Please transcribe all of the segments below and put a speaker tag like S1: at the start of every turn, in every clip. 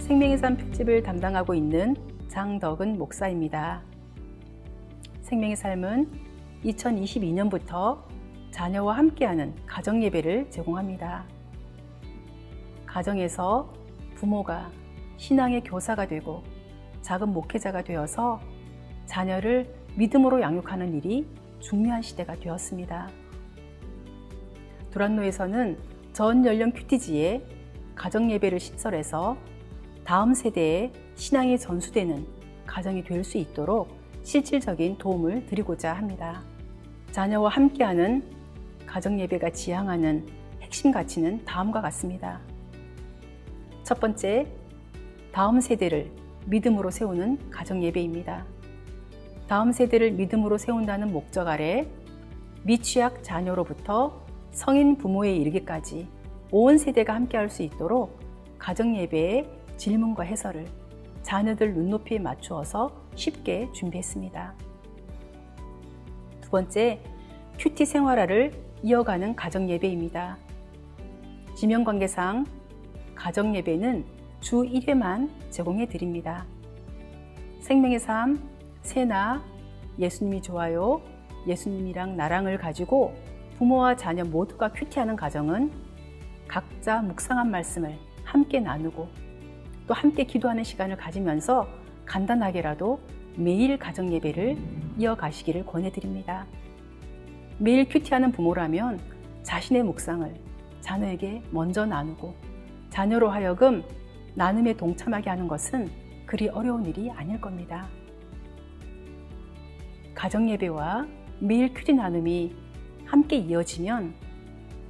S1: 생명의 삶 특집을 담당하고 있는 장덕은 목사입니다. 생명의 삶은 2022년부터 자녀와 함께하는 가정예배를 제공합니다. 가정에서 부모가 신앙의 교사가 되고 작은 목회자가 되어서 자녀를 믿음으로 양육하는 일이 중요한 시대가 되었습니다. 두란노에서는 전 연령 큐티지에 가정예배를 신설해서 다음 세대에 신앙이 전수되는 가정이 될 수 있도록 실질적인 도움을 드리고자 합니다. 자녀와 함께하는 가정예배가 지향하는 핵심 가치는 다음과 같습니다. 첫 번째, 다음 세대를 믿음으로 세우는 가정예배입니다. 다음 세대를 믿음으로 세운다는 목적 아래 미취학 자녀로부터 성인 부모에 이르기까지 온 세대가 함께할 수 있도록 가정예배의 질문과 해설을 자녀들 눈높이에 맞추어서 쉽게 준비했습니다. 두 번째, 큐티 생활화를 이어가는 가정예배입니다. 지명관계상 가정예배는 주 1회만 제공해 드립니다. 생명의 삶, 새나, 예수님이 좋아요, 예수님이랑 나랑을 가지고 부모와 자녀 모두가 큐티하는 가정은 각자 묵상한 말씀을 함께 나누고 또 함께 기도하는 시간을 가지면서 간단하게라도 매일 가정예배를 이어가시기를 권해드립니다. 매일 큐티하는 부모라면 자신의 묵상을 자녀에게 먼저 나누고 자녀로 하여금 나눔에 동참하게 하는 것은 그리 어려운 일이 아닐 겁니다. 가정예배와 매일 큐티 나눔이 함께 이어지면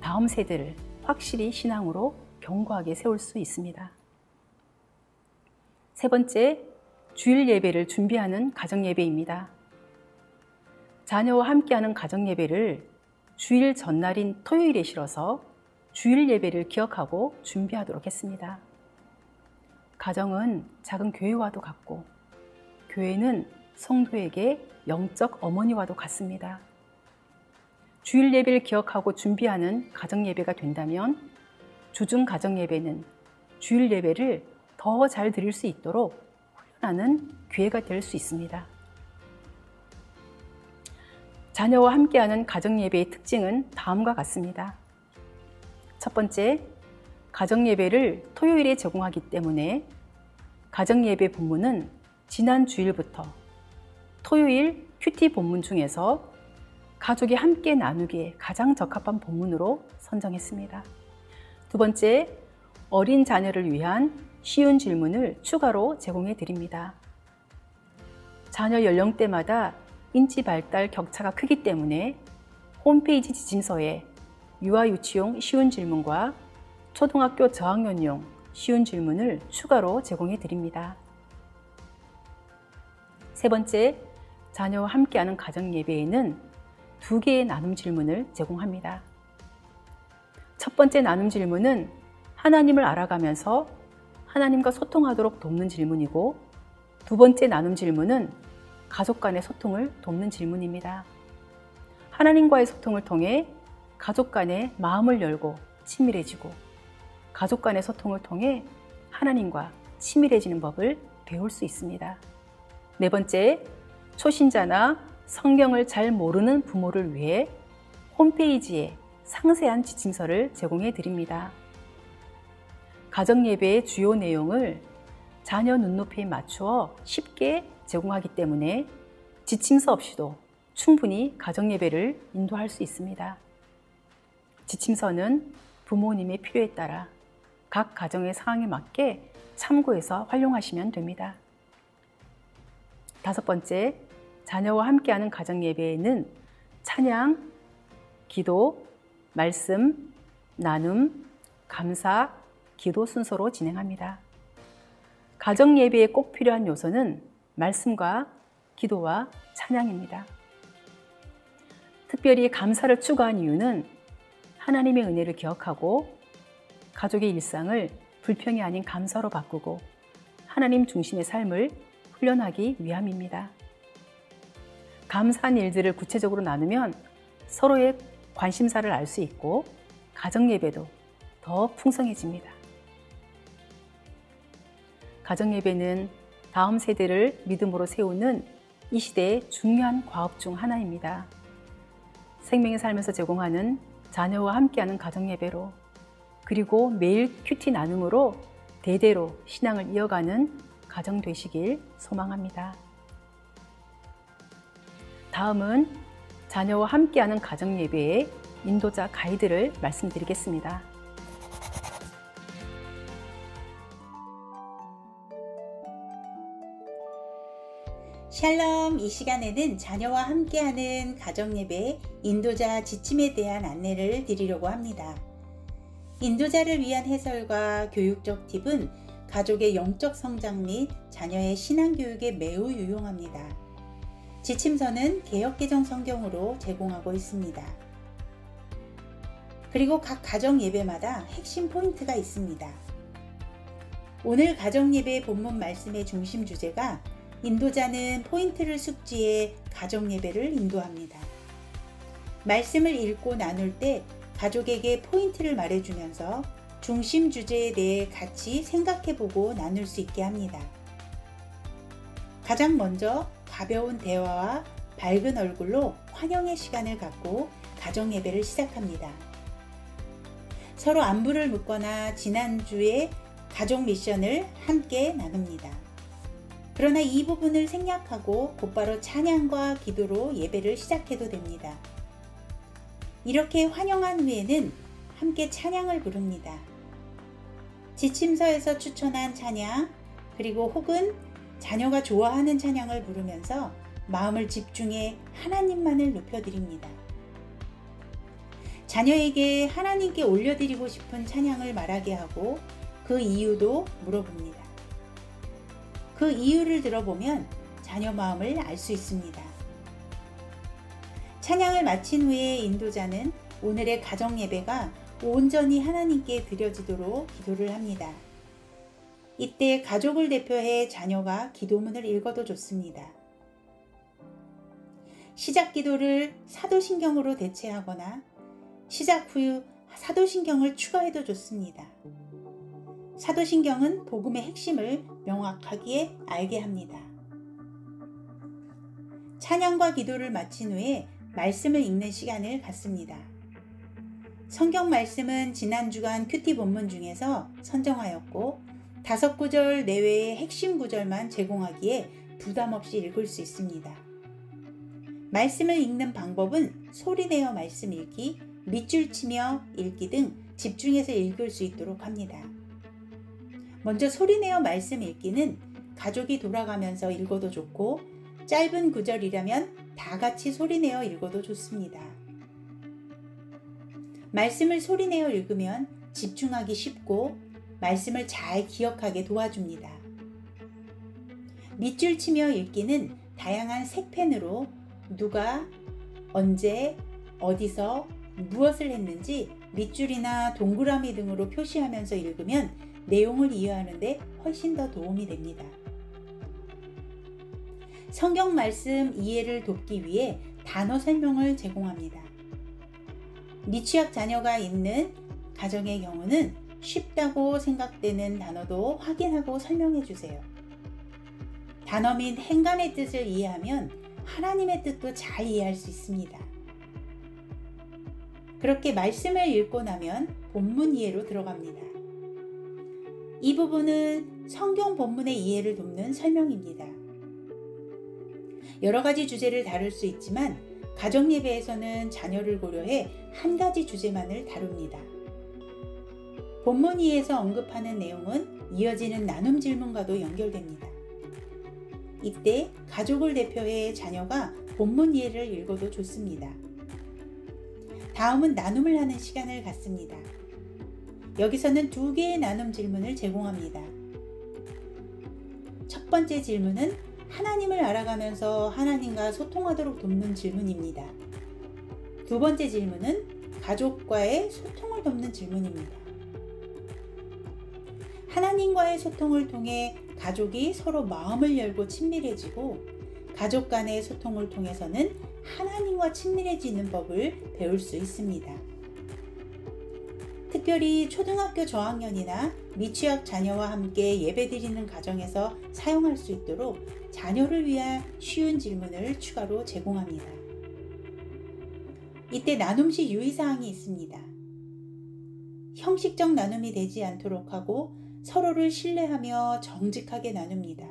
S1: 다음 세대를 확실히 신앙으로 견고하게 세울 수 있습니다. 세 번째, 주일 예배를 준비하는 가정예배입니다. 자녀와 함께하는 가정예배를 주일 전날인 토요일에 실어서 주일 예배를 기억하고 준비하도록 했습니다. 가정은 작은 교회와도 같고 교회는 성도에게 영적 어머니와도 같습니다. 주일 예배를 기억하고 준비하는 가정예배가 된다면 주중 가정예배는 주일 예배를 더 잘 드릴 수 있도록 훈련하는 기회가 될 수 있습니다. 자녀와 함께하는 가정예배의 특징은 다음과 같습니다. 첫 번째, 가정예배를 토요일에 제공하기 때문에 가정예배 본문은 지난 주일부터 토요일 큐티 본문 중에서 가족이 함께 나누기에 가장 적합한 본문으로 선정했습니다. 두 번째, 어린 자녀를 위한 쉬운 질문을 추가로 제공해 드립니다. 자녀 연령대마다 인지 발달 격차가 크기 때문에 홈페이지 지침서에 유아유치용 쉬운 질문과 초등학교 저학년용 쉬운 질문을 추가로 제공해 드립니다. 세 번째, 자녀와 함께하는 가정예배에는 2개의 나눔 질문을 제공합니다. 첫 번째 나눔 질문은 하나님을 알아가면서 하나님과 소통하도록 돕는 질문이고, 두 번째 나눔 질문은 가족 간의 소통을 돕는 질문입니다. 하나님과의 소통을 통해 가족 간의 마음을 열고 친밀해지고, 가족 간의 소통을 통해 하나님과 친밀해지는 법을 배울 수 있습니다. 네 번째, 초신자나 성경을 잘 모르는 부모를 위해 홈페이지에 상세한 지침서를 제공해 드립니다. 가정예배의 주요 내용을 자녀 눈높이에 맞추어 쉽게 제공하기 때문에 지침서 없이도 충분히 가정예배를 인도할 수 있습니다. 지침서는 부모님의 필요에 따라 각 가정의 상황에 맞게 참고해서 활용하시면 됩니다. 다섯 번째, 자녀와 함께하는 가정예배에는 찬양, 기도, 말씀, 나눔, 감사, 기도 순서로 진행합니다. 가정예배에 꼭 필요한 요소는 말씀과 기도와 찬양입니다. 특별히 감사를 추가한 이유는 하나님의 은혜를 기억하고 가족의 일상을 불평이 아닌 감사로 바꾸고 하나님 중심의 삶을 훈련하기 위함입니다. 감사한 일들을 구체적으로 나누면 서로의 관심사를 알 수 있고 가정예배도 더 풍성해집니다. 가정예배는 다음 세대를 믿음으로 세우는 이 시대의 중요한 과업 중 하나입니다. 생명의 삶에서 제공하는 자녀와 함께하는 가정예배로, 그리고 매일 큐티 나눔으로 대대로 신앙을 이어가는 가정 되시길 소망합니다. 다음은 자녀와 함께하는 가정예배의 인도자 가이드를 말씀드리겠습니다.
S2: 샬롬, 이 시간에는 자녀와 함께하는 가정예배 인도자 지침에 대한 안내를 드리려고 합니다. 인도자를 위한 해설과 교육적 팁은 가족의 영적 성장 및 자녀의 신앙교육에 매우 유용합니다. 지침서는 개역개정 성경으로 제공하고 있습니다. 그리고 각 가정예배마다 핵심 포인트가 있습니다. 오늘 가정예배 본문 말씀의 중심 주제가 인도자는 포인트를 숙지해 가정예배를 인도합니다. 말씀을 읽고 나눌 때 가족에게 포인트를 말해주면서 중심 주제에 대해 같이 생각해보고 나눌 수 있게 합니다. 가장 먼저 가벼운 대화와 밝은 얼굴로 환영의 시간을 갖고 가정예배를 시작합니다. 서로 안부를 묻거나 지난주에 가족 미션을 함께 나눕니다. 그러나 이 부분을 생략하고 곧바로 찬양과 기도로 예배를 시작해도 됩니다. 이렇게 환영한 후에는 함께 찬양을 부릅니다. 지침서에서 추천한 찬양, 그리고 혹은 자녀가 좋아하는 찬양을 부르면서 마음을 집중해 하나님만을 높여드립니다. 자녀에게 하나님께 올려드리고 싶은 찬양을 말하게 하고 그 이유도 물어봅니다. 그 이유를 들어보면 자녀 마음을 알 수 있습니다. 찬양을 마친 후에 인도자는 오늘의 가정예배가 온전히 하나님께 드려지도록 기도를 합니다. 이때 가족을 대표해 자녀가 기도문을 읽어도 좋습니다. 시작 기도를 사도신경으로 대체하거나 시작 후 사도신경을 추가해도 좋습니다. 사도신경은 복음의 핵심을 명확하게 알게 합니다. 찬양과 기도를 마친 후에 말씀을 읽는 시간을 갖습니다. 성경 말씀은 지난 주간 큐티 본문 중에서 선정하였고 5구절 내외의 핵심 구절만 제공하기에 부담 없이 읽을 수 있습니다. 말씀을 읽는 방법은 소리내어 말씀 읽기, 밑줄 치며 읽기 등 집중해서 읽을 수 있도록 합니다. 먼저 소리내어 말씀 읽기는 가족이 돌아가면서 읽어도 좋고 짧은 구절이라면 다 같이 소리내어 읽어도 좋습니다. 말씀을 소리내어 읽으면 집중하기 쉽고 말씀을 잘 기억하게 도와줍니다. 밑줄 치며 읽기는 다양한 색펜으로 누가, 언제, 어디서, 무엇을 했는지 밑줄이나 동그라미 등으로 표시하면서 읽으면 내용을 이해하는 데 훨씬 더 도움이 됩니다. 성경 말씀 이해를 돕기 위해 단어 설명을 제공합니다. 미취학 자녀가 있는 가정의 경우는 쉽다고 생각되는 단어도 확인하고 설명해 주세요. 단어 및 행간의 뜻을 이해하면 하나님의 뜻도 잘 이해할 수 있습니다. 그렇게 말씀을 읽고 나면 본문 이해로 들어갑니다. 이 부분은 성경 본문의 이해를 돕는 설명입니다. 여러 가지 주제를 다룰 수 있지만 가정예배에서는 자녀를 고려해 한 가지 주제만을 다룹니다. 본문 이해에서 언급하는 내용은 이어지는 나눔 질문과도 연결됩니다. 이때 가족을 대표해 자녀가 본문 이해를 읽어도 좋습니다. 다음은 나눔을 하는 시간을 갖습니다. 여기서는 2개의 나눔 질문을 제공합니다. 첫 번째 질문은 하나님을 알아가면서 하나님과 소통하도록 돕는 질문입니다. 두 번째 질문은 가족과의 소통을 돕는 질문입니다. 하나님과의 소통을 통해 가족이 서로 마음을 열고 친밀해지고 가족 간의 소통을 통해서는 하나님과 친밀해지는 법을 배울 수 있습니다. 특별히 초등학교 저학년이나 미취학 자녀와 함께 예배드리는 가정에서 사용할 수 있도록 자녀를 위한 쉬운 질문을 추가로 제공합니다. 이때 나눔 시 유의사항이 있습니다. 형식적 나눔이 되지 않도록 하고 서로를 신뢰하며 정직하게 나눕니다.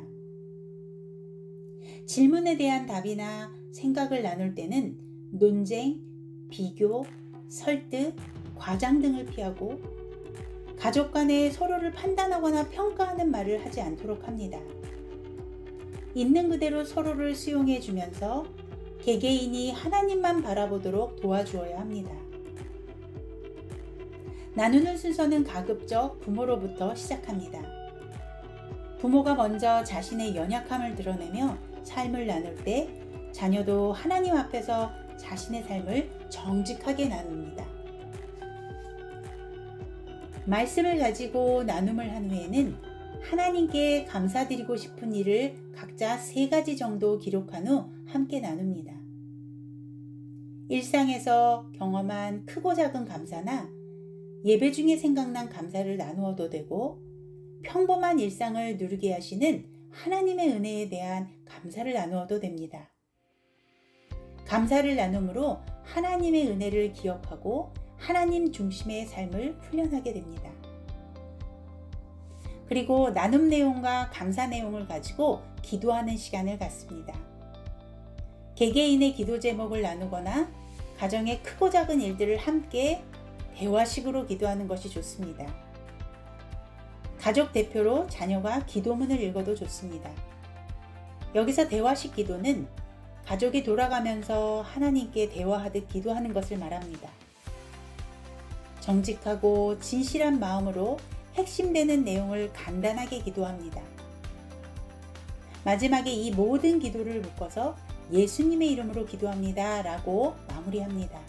S2: 질문에 대한 답이나 생각을 나눌 때는 논쟁, 비교, 설득, 과장 등을 피하고 가족 간에 서로를 판단하거나 평가하는 말을 하지 않도록 합니다. 있는 그대로 서로를 수용해 주면서 개개인이 하나님만 바라보도록 도와주어야 합니다. 나누는 순서는 가급적 부모로부터 시작합니다. 부모가 먼저 자신의 연약함을 드러내며 삶을 나눌 때 자녀도 하나님 앞에서 자신의 삶을 정직하게 나눕니다. 말씀을 가지고 나눔을 한 후에는 하나님께 감사드리고 싶은 일을 각자 3가지 정도 기록한 후 함께 나눕니다. 일상에서 경험한 크고 작은 감사나 예배 중에 생각난 감사를 나누어도 되고 평범한 일상을 누리게 하시는 하나님의 은혜에 대한 감사를 나누어도 됩니다. 감사를 나눔으로 하나님의 은혜를 기억하고 하나님 중심의 삶을 훈련하게 됩니다. 그리고 나눔 내용과 감사 내용을 가지고 기도하는 시간을 갖습니다. 개개인의 기도 제목을 나누거나 가정의 크고 작은 일들을 함께 대화식으로 기도하는 것이 좋습니다. 가족 대표로 자녀가 기도문을 읽어도 좋습니다. 여기서 대화식 기도는 가족이 돌아가면서 하나님께 대화하듯 기도하는 것을 말합니다. 정직하고 진실한 마음으로 핵심되는 내용을 간단하게 기도합니다. 마지막에 이 모든 기도를 묶어서 예수님의 이름으로 기도합니다 라고 마무리합니다.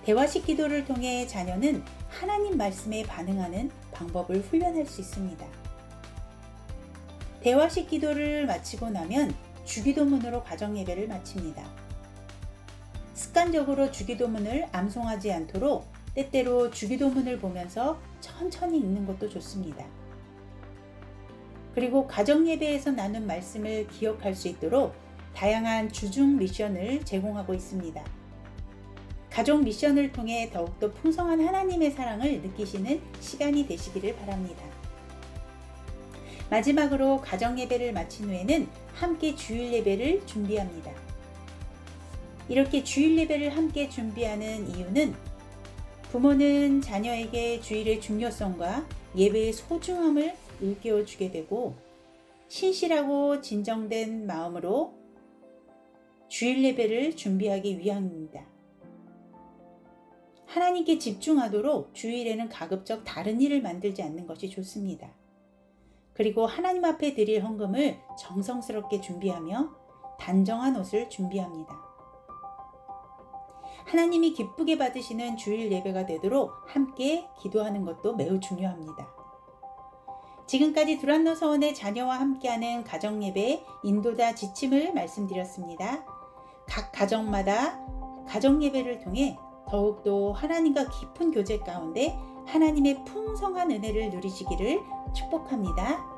S2: 대화식 기도를 통해 자녀는 하나님 말씀에 반응하는 방법을 훈련할 수 있습니다. 대화식 기도를 마치고 나면 주기도문으로 가정예배를 마칩니다. 습관적으로 주기도문을 암송하지 않도록 때때로 주기도문을 보면서 천천히 읽는 것도 좋습니다. 그리고 가정예배에서 나눈 말씀을 기억할 수 있도록 다양한 주중 미션을 제공하고 있습니다. 가족 미션을 통해 더욱더 풍성한 하나님의 사랑을 느끼시는 시간이 되시기를 바랍니다. 마지막으로 가정예배를 마친 후에는 함께 주일예배를 준비합니다. 이렇게 주일예배를 함께 준비하는 이유는 부모는 자녀에게 주일의 중요성과 예배의 소중함을 일깨워 주게 되고 신실하고 진정된 마음으로 주일 예배를 준비하기 위함입니다. 하나님께 집중하도록 주일에는 가급적 다른 일을 만들지 않는 것이 좋습니다. 그리고 하나님 앞에 드릴 헌금을 정성스럽게 준비하며 단정한 옷을 준비합니다. 하나님이 기쁘게 받으시는 주일 예배가 되도록 함께 기도하는 것도 매우 중요합니다. 지금까지 두란노 서원의 자녀와 함께하는 가정예배 인도자 지침을 말씀드렸습니다. 각 가정마다 가정예배를 통해 더욱더 하나님과 깊은 교제 가운데 하나님의 풍성한 은혜를 누리시기를 축복합니다.